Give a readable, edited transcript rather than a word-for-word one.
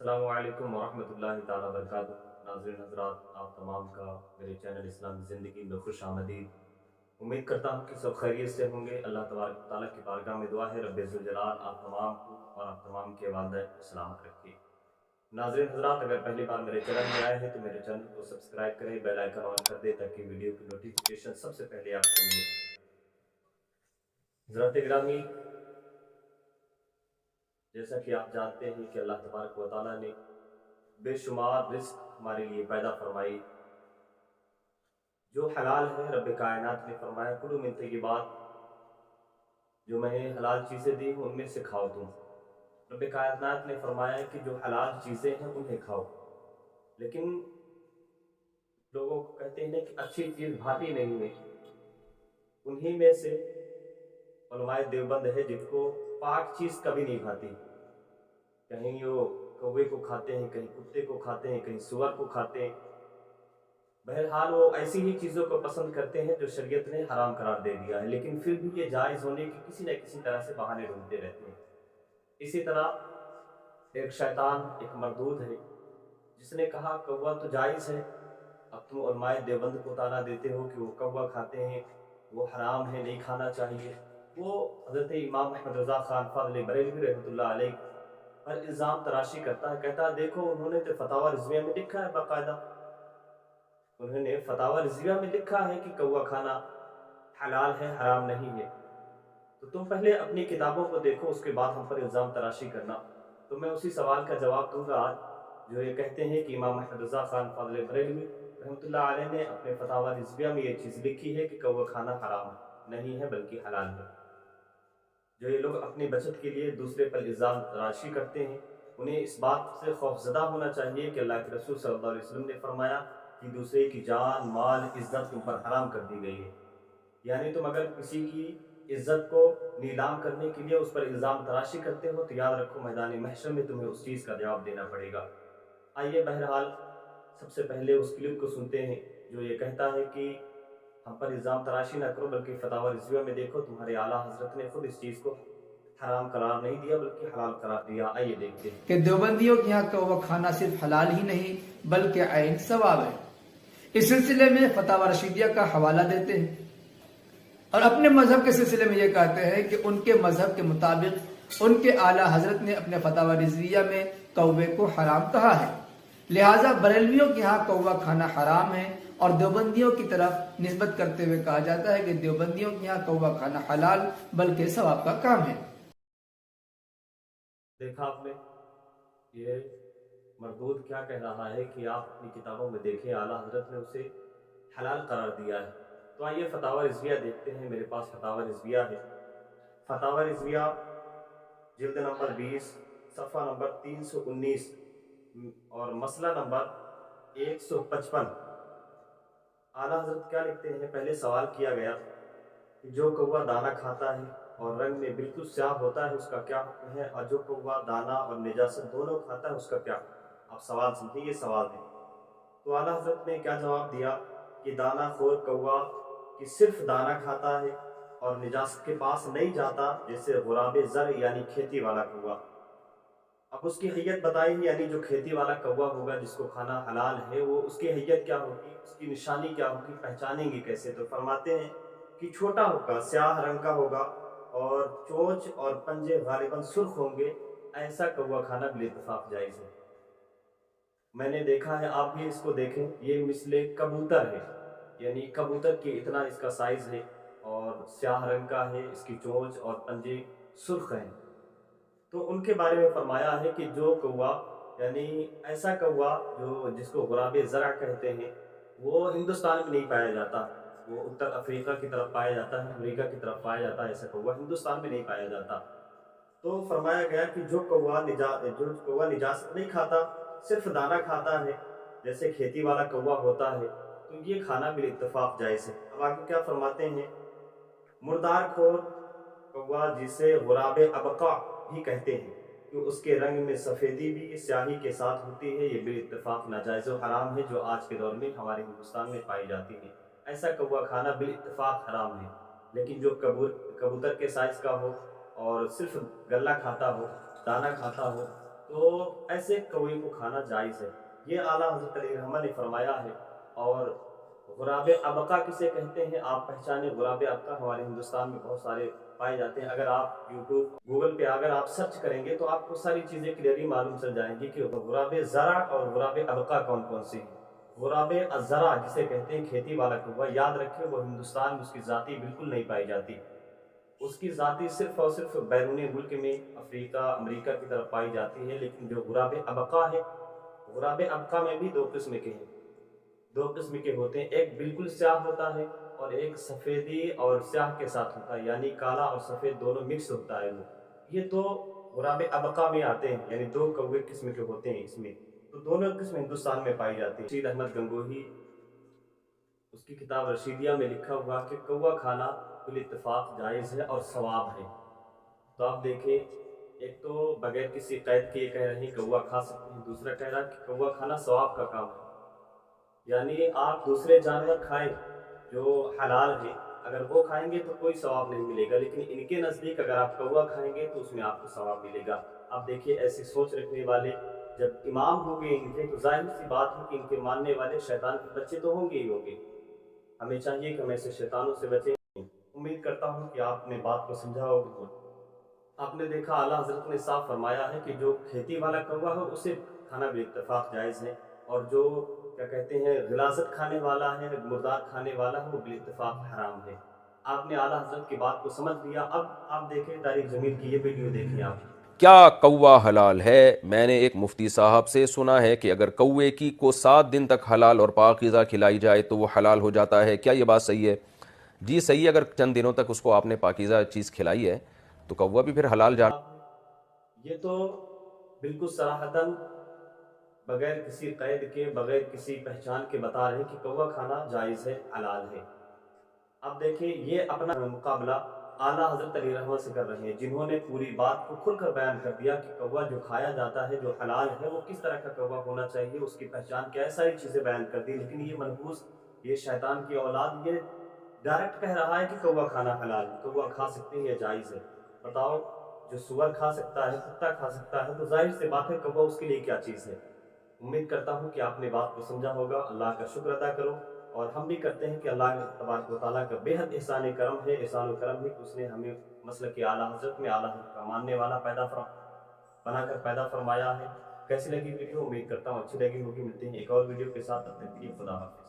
السلام علیکم ورحمۃ اللہ تعالیٰ وبرکاتہ۔ ناظرین حضرات، آپ تمام کا میرے چینل اسلامی زندگی میں خوش آمدید۔ امید کرتا ہوں کہ سب خیریت سے ہوں گے۔ اللہ تبارک و تعالیٰ کی بارگاہ میں دعا ہے رب ذوالجلال آپ تمام کو اور آپ تمام کے والدین کو سلامت رکھے۔ ناظرین حضرات، اگر پہلی بار میرے چینل میں آئے ہیں تو میرے چینل کو سبسکرائب کریں، بیل آئیکن آن کر دیں تاکہ ویڈیو کی نوٹیفیکیشن سب سے پہلے آپ کو ملے۔ حضرات گرامی، جیسا کہ آپ جانتے ہیں کہ اللہ تبارک و تعالیٰ نے بے شمار رزق ہمارے لیے پیدا فرمائی۔ جو حلال ہے رب کائنات نے فرمایا کلوا من طیبات، جو میں نے حلال چیزیں دی ان میں سے کھاؤ تم۔ رب کائنات نے فرمایا کہ جو حلال چیزیں ہیں انہیں کھاؤ، لیکن لوگوں کو کہتے ہیں کہ اچھی چیز بھاتی نہیں ہے۔ انہی میں سے علماء دیوبند ہے جن کو پاک چیز کبھی نہیں بھاتی۔ کہیں وہ کوے کو کھاتے ہیں، کہیں کتے کو کھاتے ہیں، کہیں سور کو کھاتے ہیں۔ بہرحال وہ ایسی ہی چیزوں کو پسند کرتے ہیں جو شریعت نے حرام قرار دے دیا ہے، لیکن پھر بھی یہ جائز ہونے کی کسی نہ کسی طرح سے بہانے ڈھونڈتے رہتے ہیں۔ اسی طرح ایک شیطان، ایک مردود ہے جس نے کہا کوا تو جائز ہے، اب تم علماء دیوبند کو طعنہ دیتے ہو کہ وہ کوا کھاتے ہیں، وہ حرام ہے، نہیں کھانا چاہیے۔ وہ حضرت امام احمد رضا خان فاضل بریلوی رحمۃ اللہ علیہ پر الزام تراشی کرتا ہے، کہتا ہے دیکھو انہوں نے تو فتاوی رضویہ میں لکھا ہے، باقاعدہ انہوں نے فتاوی رضویہ میں لکھا ہے کہ کوا کھانا حلال ہے، حرام نہیں ہے۔ تو تم پہلے اپنی کتابوں کو دیکھو، اس کے بعد ہم پر الزام تراشی کرنا۔ تو میں اسی سوال کا جواب دوں گا آج، جو یہ کہتے ہیں کہ امام احمد رضا خان فاضل بریلوی رحمۃ اللہ علیہ نے اپنے فتاوی رضویہ میں یہ چیز لکھی ہے کہ کوا کھانا حرام نہیں ہے بلکہ حلال ہے۔ جو یہ لوگ اپنی بچت کے لیے دوسرے پر الزام تراشی کرتے ہیں، انہیں اس بات سے خوفزدہ ہونا چاہیے کہ اللہ کے رسول صلی اللہ علیہ وسلم نے فرمایا کہ دوسرے کی جان، مال، عزت تم پر حرام کر دی گئی ہے۔ یعنی تم اگر کسی کی عزت کو نیلام کرنے کے لیے اس پر الزام تراشی کرتے ہو تو یاد رکھو میدان محشر میں تمہیں اس چیز کا جواب دینا پڑے گا۔ آئیے بہرحال سب سے پہلے اس کلپ کو سنتے ہیں جو یہ کہتا ہے کہ ہم پر الزام تراشی نہ کرو بلکہ فتاوی رضویہ میں دیکھو، تمہارے اعلیٰ حضرت نے خود اس چیز کو حرام قرار نہیں دیا بلکہ حلال قرار دیا۔ آئیے دیکھتے ہیں کہ دیوبندیوں کے یہاں کوا کھانا صرف حلال ہی نہیں بلکہ عین ثواب ہے۔ اس سلسلے میں فتاوی رشیدیہ کا حوالہ دیتے ہیں اور اپنے مذہب کے سلسلے میں یہ کہتے ہیں کہ ان کے مذہب کے مطابق ان کے اعلیٰ حضرت نے اپنے فتاوی رضویہ میں کوے کو حرام کہا ہے، لہٰذا بریلویوں کے یہاں کوا کھانا حرام ہے، اور دیوبندیوں کی طرف نسبت کرتے ہوئے کہا جاتا ہے کہ دیوبندیوں کے یہاں کوا کھانا حلال بلکہ ثواب کا کام ہے۔ دیکھا آپ نے یہ مردود کیا کہہ رہا ہے کہ آپ اپنی کتابوں میں دیکھیں اعلیٰ حضرت نے اسے حلال قرار دیا ہے۔ تو آئیے فتاوی رضویہ دیکھتے ہیں۔ میرے پاس فتاوی رضویہ ہے، فتاوی رضویہ جلد نمبر 20 صفحہ نمبر 319 اور مسئلہ نمبر 155۔ اعلیٰ حضرت کیا لکھتے ہیں؟ پہلے سوال کیا گیا کہ جو کوا دانہ کھاتا ہے اور رنگ میں بالکل سیاہ ہوتا ہے اس کا کیا حکم ہے، اور جو کوا دانہ اور نجاست دونوں کھاتا ہے اس کا کیا حکم؟ آپ سوال سمجھیں، یہ سوال ہے۔ تو اعلیٰ حضرت نے کیا جواب دیا کہ دانہ خور کوا کہ صرف دانہ کھاتا ہے اور نجاست کے پاس نہیں جاتا، جیسے غراب زر یعنی کھیتی والا کوا۔ اب اس کی حیت بتائی، یعنی جو کھیتی والا کوا ہوگا جس کو کھانا حلال ہے، وہ اس کی حیت کیا ہوگی، اس کی نشانی کیا ہوگی، پہچانیں گے کیسے؟ تو فرماتے ہیں کہ چھوٹا ہوگا، سیاہ رنگ کا ہوگا اور چونچ اور پنجے غالباً سرخ ہوں گے، ایسا کوا کھانا بالاتفاق جائز ہے۔ میں نے دیکھا ہے، آپ بھی اس کو دیکھیں، یہ مثل کبوتر ہے، یعنی کبوتر کے اتنا اس کا سائز ہے اور سیاہ رنگ کا ہے، اس کی چونچ اور پنجے سرخ ہیں۔ تو ان کے بارے میں فرمایا ہے کہ جو کوا، یعنی ایسا کوا جو جس کو غراب زرع کہتے ہیں، وہ ہندوستان میں نہیں پایا جاتا، وہ اتر افریقہ کی طرف پایا جاتا ہے، امریکہ کی طرف پایا جاتا ہے، ایسا کوا ہندوستان میں نہیں پایا جاتا۔ تو فرمایا گیا کہ جو کوا نجاست نہیں کھاتا، صرف دانہ کھاتا ہے، جیسے کھیتی والا کوا ہوتا ہے، تو یہ کھانا بالاتفاق جائز ہے۔ اب آگے کیا فرماتے ہیں؟ مردار خور کوا جسے غراب ابقا بھی کہتے ہیں کہ اس کے رنگ میں سفیدی بھی سیاہی کے ساتھ ہوتی ہے، یہ بالاتفاق ناجائز و حرام ہے، جو آج کے دور میں ہمارے ہندوستان میں پائی جاتی ہے۔ ایسا کوا کھانا بالاتفاق حرام ہے، لیکن جو کبوتر کے سائز کا ہو اور صرف گلہ کھاتا ہو، دانہ کھاتا ہو، تو ایسے کوے کو کھانا جائز ہے، یہ اعلیٰ حضرت علیہ الرحمہ نے فرمایا ہے۔ اور غراب ابقا کسے کہتے ہیں آپ پہچانے، غراب ابقا ہمارے ہندوستان میں بہت سارے پائے جاتے ہیں۔ اگر آپ یوٹیوب گوگل پہ اگر آپ سرچ کریں گے تو آپ کو ساری چیزیں کلیئرلی معلوم چل جائیں گی کہ غراب زرع اور غراب ابقا کون کون سے ہیں۔ غراب الزرع جسے کہتے ہیں کھیتی والا کوا، یاد رکھیں وہ ہندوستان میں اس کی ذاتی بالکل نہیں پائی جاتی، اس کی ذاتی صرف اور صرف بیرون ملک میں افریقہ امریکہ کی طرف پائی جاتی ہے۔ لیکن جو غراب ابقا ہے، غراب ابقا میں بھی دو قسم کے ہیں، دو قسم کے ہوتے ہیں، ایک بالکل سیاہ ہوتا ہے اور ایک سفیدی اور سیاہ کے ساتھ ہوتا ہے، یعنی کالا اور سفید دونوں مکس ہوتا ہے وہ۔ یہ تو غراب ابقا میں آتے ہیں، یعنی دو کوے قسم کے ہوتے ہیں اس میں، تو دونوں قسم ہندوستان میں پائی جاتی ہیں۔ رشید احمد گنگوہی اس کی کتاب رشیدیہ میں لکھا ہوا کہ کوا کھانا بالاتفاق جائز ہے اور ثواب ہے۔ تو آپ دیکھیں، ایک تو بغیر کسی قید کے یہ کہہ رہے ہیں کوا کھا سکتے ہیں، دوسرا کہہ رہا ہے کہ کوا کھانا ثواب کا کام ہے، یعنی آپ دوسرے جانور کھائیں جو حلال ہے، اگر وہ کھائیں گے تو کوئی ثواب نہیں ملے گا، لیکن ان کے نزدیک اگر آپ کوا کھائیں گے تو اس میں آپ کو ثواب ملے گا۔ آپ دیکھیے ایسی سوچ رکھنے والے جب امام ہو گئے ان کے، تو ظاہر سی بات ہے کہ ان کے ماننے والے شیطان کے بچے تو ہوں گے ہی ہوں گے۔ ہمیں چاہیے کہ ہم ایسے شیطانوں سے بچیں۔ امید کرتا ہوں کہ آپ نے بات کو سمجھا ہوگا۔ آپ نے دیکھا اعلیٰ حضرت نے صاف فرمایا ہے کہ جو کھیتی والا کوا ہے اسے کھانا بالاتفاق جائز ہے، اور جو کیا کہتے ہیں غلاظت کھانے والا ہے، مردار کھانے والا ہے، وہ بالاتفاق حرام ہے۔ آپ نے اعلیٰ حضرت کی بات کو سمجھ لیا۔ اب آپ دیکھیں طارق جمیل کی یہ ویڈیو دیکھیں آپ۔ کیا کوا حلال ہے؟ میں نے ایک مفتی صاحب سے سنا ہے کہ اگر کوے کی کو 7 دن تک حلال اور پاکیزہ کھلائی جائے تو وہ حلال ہو جاتا ہے، کیا یہ بات صحیح ہے؟ جی صحیح ہے، اگر چند دنوں تک اس کو آپ نے پاکیزہ چیز کھلائی ہے تو کوا بھی پھر حلال جا۔ یہ تو بالکل صراحتاً بغیر کسی قید کے، بغیر کسی پہچان کے بتا رہے ہیں کہ کوا کھانا جائز ہے، حلال ہے۔ اب دیکھیں یہ اپنا مقابلہ اعلیٰ حضرت علیہ الرحمہ سے کر رہے ہیں، جنہوں نے پوری بات کو کھل کر بیان کر دیا کہ کوا جو کھایا جاتا ہے، جو حلال ہے، وہ کس طرح کا کوا ہونا چاہیے، اس کی پہچان کیا ہے، ساری چیزیں بیان کر دی۔ لیکن یہ منحوس، یہ شیطان کی اولاد، یہ ڈائریکٹ کہہ رہا ہے کہ کوا کھانا حلال ہے، کوا کھا سکتے ہیں، یہ جائز ہے۔ بتاؤ، جو سور کھا سکتا ہے، کتا کھا سکتا ہے، تو ظاہر سی بات ہے کوا اس کے لیے کیا چیز ہے۔ امید کرتا ہوں کہ آپ نے بات کو سمجھا ہوگا۔ اللہ کا شکر ادا کرو، اور ہم بھی کرتے ہیں کہ اللہ تبارک و تعالیٰ کا بے حد احسان کرم ہے، احسان و کرم ہے کہ اس نے ہمیں مسلک اعلیٰ حضرت میں اعلیٰ حضرت کا ماننے والا بنا کر پیدا فرمایا ہے۔ کیسی لگی ویڈیو؟ امید کرتا ہوں اچھی لگی ہوگی۔ ملتے ہیں ایک اور ویڈیو کے ساتھ، تب تک کے لیے خدا حافظ۔